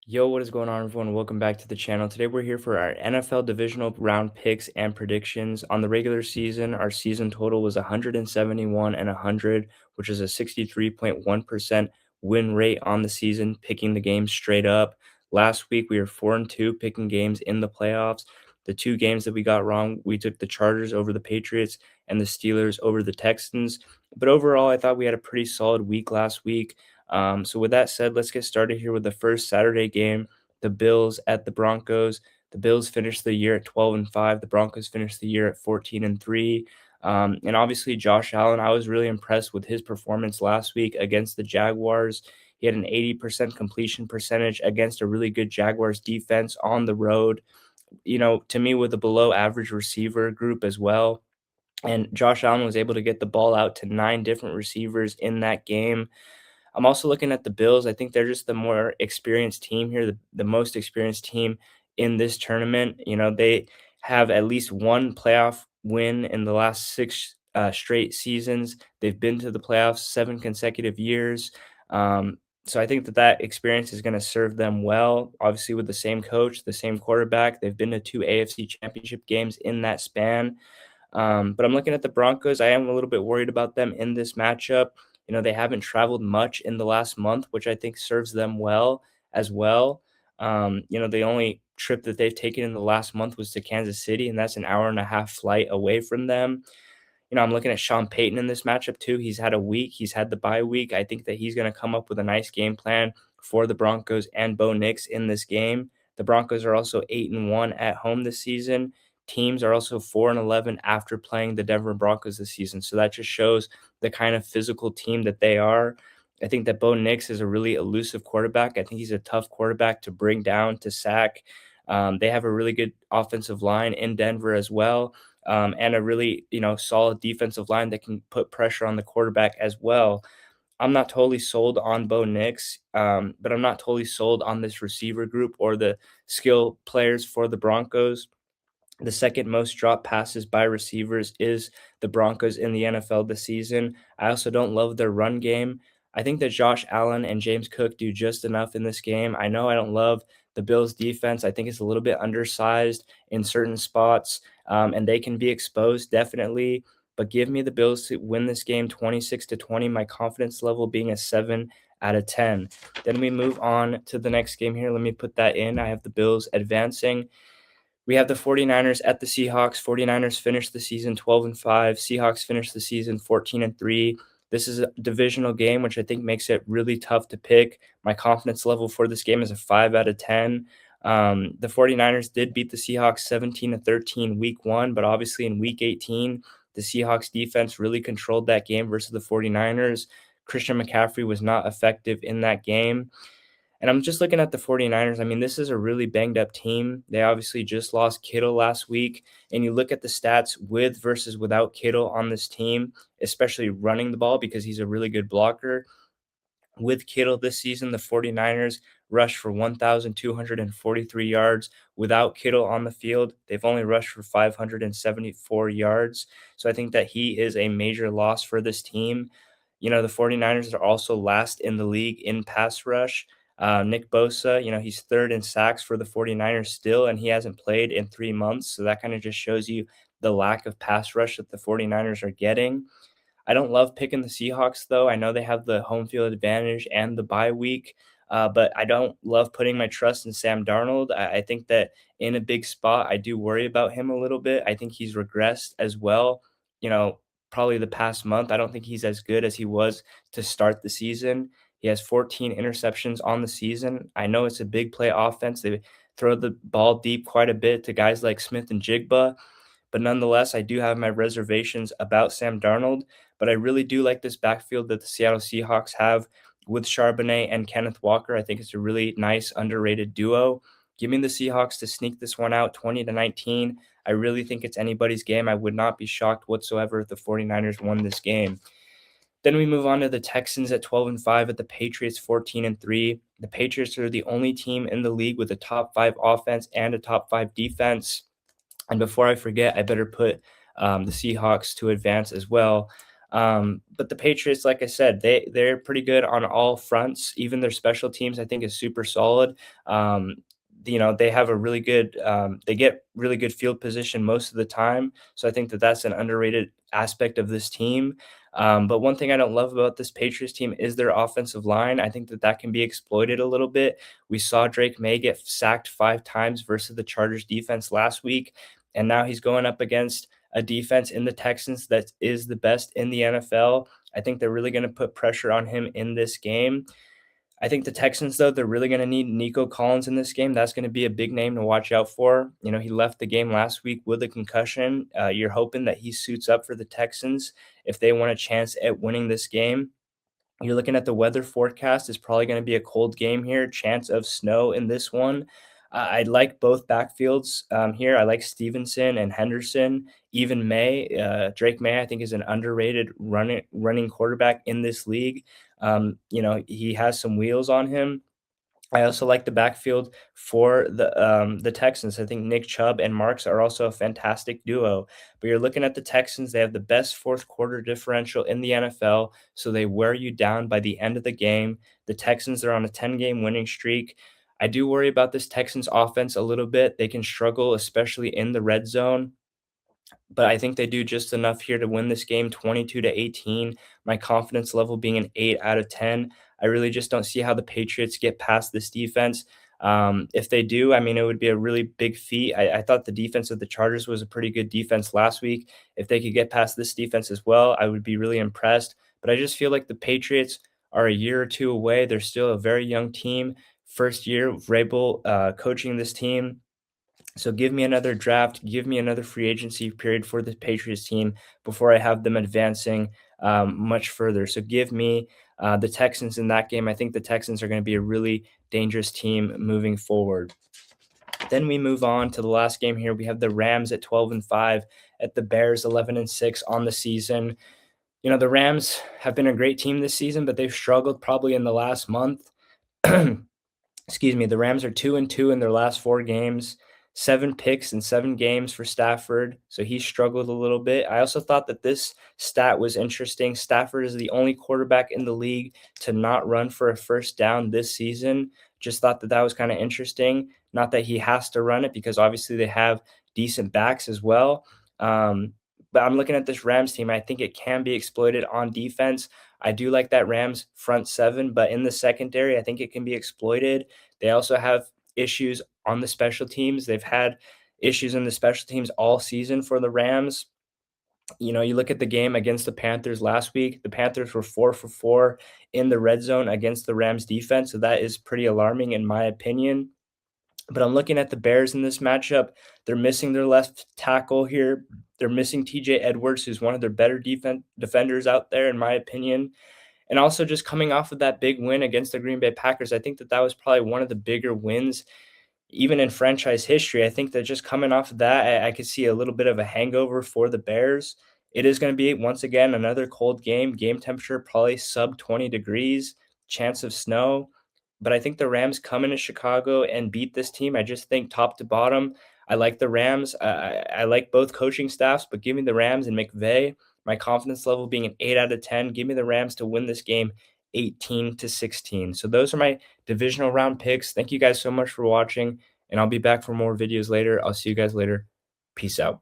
Yo, what is going on, everyone? Welcome back to the channel. Today, we're here for our NFL divisional round picks and predictions. On the regular season, our season total was 171 and 100, which is a 63.1% win rate on the season, picking the games straight up. Last week, we were 4-2, picking games in the playoffs. The two games that we got wrong, we took the Chargers over the Patriots and the Steelers over the Texans. But overall, I thought we had a pretty solid week last week. So with that said, let's get started here with the first Saturday game, the Bills at the Broncos. The Bills finished the year at 12-5. The Broncos finished the year at 14-3. And obviously, Josh Allen, I was really impressed with his performance last week against the Jaguars. He had an 80% completion percentage against a really good Jaguars defense on the road. To me, with a below average receiver group as well. And Josh Allen was able to get the ball out to nine different receivers in that game. I'm also looking at the Bills. I think they're just the more experienced team here, the most experienced team in this tournament. They have at least one playoff win in the last six straight seasons. They've been to the playoffs 7 consecutive years. So I think that experience is going to serve them well. Obviously, with the same coach, the same quarterback, they've been to two AFC championship games in that span. But I'm looking at the Broncos. I am a little bit worried about them in this matchup. They haven't traveled much in the last month, which I think serves them well as well. The only trip that they've taken in the last month was to Kansas City, and that's an hour and a half flight away from them. I'm looking at Sean Payton in this matchup too. He's had a week, he's had the bye week. I think that he's going to come up with a nice game plan for the Broncos and Bo Nix in this game. The Broncos are also 8-1 at home this season. Teams are also 4-11 after playing the Denver Broncos this season. So that just shows the kind of physical team that they are. I think that Bo Nix is a really elusive quarterback. I think he's a tough quarterback to bring down, to sack. They have a really good offensive line in Denver as well, and a really solid defensive line that can put pressure on the quarterback as well. I'm not totally sold on Bo Nix, but I'm not totally sold on this receiver group or the skill players for the Broncos. The second most drop passes by receivers is the Broncos in the NFL this season. I also don't love their run game. I think that Josh Allen and James Cook do just enough in this game. I know I don't love the Bills' defense. I think it's a little bit undersized in certain spots, and they can be exposed definitely. But give me the Bills to win this game 26-20. My confidence level being a 7 out of 10. Then we move on to the next game here. Let me put that in. I have the Bills advancing. We have the 49ers at the Seahawks. 49ers finished the season 12-5. Seahawks finished the season 14-3. This is a divisional game, which I think makes it really tough to pick. My confidence level for this game is a 5 out of 10. The 49ers did beat the Seahawks 17-13 week one, but obviously in week 18, the Seahawks defense really controlled that game versus the 49ers. Christian McCaffrey was not effective in that game. And I'm just looking at the 49ers. I mean, this is a really banged up team. They obviously just lost Kittle last week. And you look at the stats with versus without Kittle on this team, especially running the ball because he's a really good blocker. With Kittle this season, the 49ers rushed for 1,243 yards. Without Kittle on the field, they've only rushed for 574 yards. So I think that he is a major loss for this team. The 49ers are also last in the league in pass rush. Nick Bosa, he's third in sacks for the 49ers still, and he hasn't played in 3 months. So that kind of just shows you the lack of pass rush that the 49ers are getting. I don't love picking the Seahawks, though. I know they have the home field advantage and the bye week, but I don't love putting my trust in Sam Darnold. I think that in a big spot, I do worry about him a little bit. I think he's regressed as well. You know, Probably the past month, I don't think he's as good as he was to start the season. He has 14 interceptions on the season. I know it's a big play offense. They throw the ball deep quite a bit to guys like Smith and Jigba, but nonetheless, I do have my reservations about Sam Darnold. But I really do like this backfield that the Seattle Seahawks have with Charbonnet and Kenneth Walker. I think it's a really nice, underrated duo. Give me the Seahawks to sneak this one out 20-19. I really think it's anybody's game. I would not be shocked whatsoever if the 49ers won this game. Then we move on to the Texans at 12-5 at the Patriots 14-3. The Patriots are the only team in the league with a top 5 offense and a top 5 defense. And before I forget, I better put the Seahawks to advance as well. But the Patriots, like I said, they're pretty good on all fronts. Even their special teams, I think, is super solid. Um, they have a really good they get really good field position most of the time, so I think that that's an underrated aspect of this team. But one thing I don't love about this Patriots team is their offensive line. I think that that can be exploited a little bit. We saw Drake May get sacked 5 times versus the Chargers defense last week, and now he's going up against a defense in the Texans that is the best in the NFL. I think they're really going to put pressure on him in this game. I think the Texans, though, they're really going to need Nico Collins in this game. That's going to be a big name to watch out for. He left the game last week with a concussion. You're hoping that he suits up for the Texans if they want a chance at winning this game. You're looking at the weather forecast. It's probably going to be a cold game here. Chance of snow in this one. I like both backfields here. I like Stevenson and Henderson. Even May, Drake May, I think is an underrated running quarterback in this league. He has some wheels on him. I also like the backfield for the Texans. I think Nick Chubb and Marks are also a fantastic duo. But you're looking at the Texans, they have the best fourth quarter differential in the NFL, so they wear you down by the end of the game. The Texans are on a 10-game winning streak. I do worry about this Texans offense a little bit. They can struggle, especially in the red zone, but I think they do just enough here to win this game 22-18. My confidence level being an 8 out of 10. I really just don't see how the Patriots get past this defense. If they do, I mean, it would be a really big feat. I thought the defense of the Chargers was a pretty good defense last week. If they could get past this defense as well, I would be really impressed. But I just feel like the Patriots are a year or two away. They're still a very young team. First year of Vrabel coaching this team. So give me another draft, give me another free agency period for the Patriots team before I have them advancing much further. So give me the Texans in that game. I think the Texans are going to be a really dangerous team moving forward. Then we move on to the last game here. We have the Rams at 12-5, at the Bears 11-6 on the season. The Rams have been a great team this season, but they've struggled probably in the last month. Excuse me, the Rams are 2-2 in their last 4 games, 7 picks in 7 games for Stafford. So he struggled a little bit. I also thought that this stat was interesting. Stafford is the only quarterback in the league to not run for a first down this season. Just thought that that was kind of interesting. Not that he has to run it, because obviously they have decent backs as well. But I'm looking at this Rams team. I think it can be exploited on defense. I do like that Rams front seven, but in the secondary, I think it can be exploited. They also have issues on the special teams. They've had issues in the special teams all season for the Rams. You look at the game against the Panthers last week. The Panthers were 4 for 4 in the red zone against the Rams defense. So that is pretty alarming in my opinion. But I'm looking at the Bears in this matchup. They're missing their left tackle here. They're missing TJ Edwards, who's one of their better defenders out there, in my opinion. And also just coming off of that big win against the Green Bay Packers, I think that that was probably one of the bigger wins, even in franchise history. I think that just coming off of that, I could see a little bit of a hangover for the Bears. It is going to be, once again, another cold game. Game temperature probably sub 20 degrees, chance of snow. But I think the Rams come into Chicago and beat this team. I just think top to bottom, I like the Rams. I like both coaching staffs, but give me the Rams and McVay. My confidence level being an 8 out of 10. Give me the Rams to win this game 18-16. So those are my divisional round picks. Thank you guys so much for watching, and I'll be back for more videos later. I'll see you guys later. Peace out.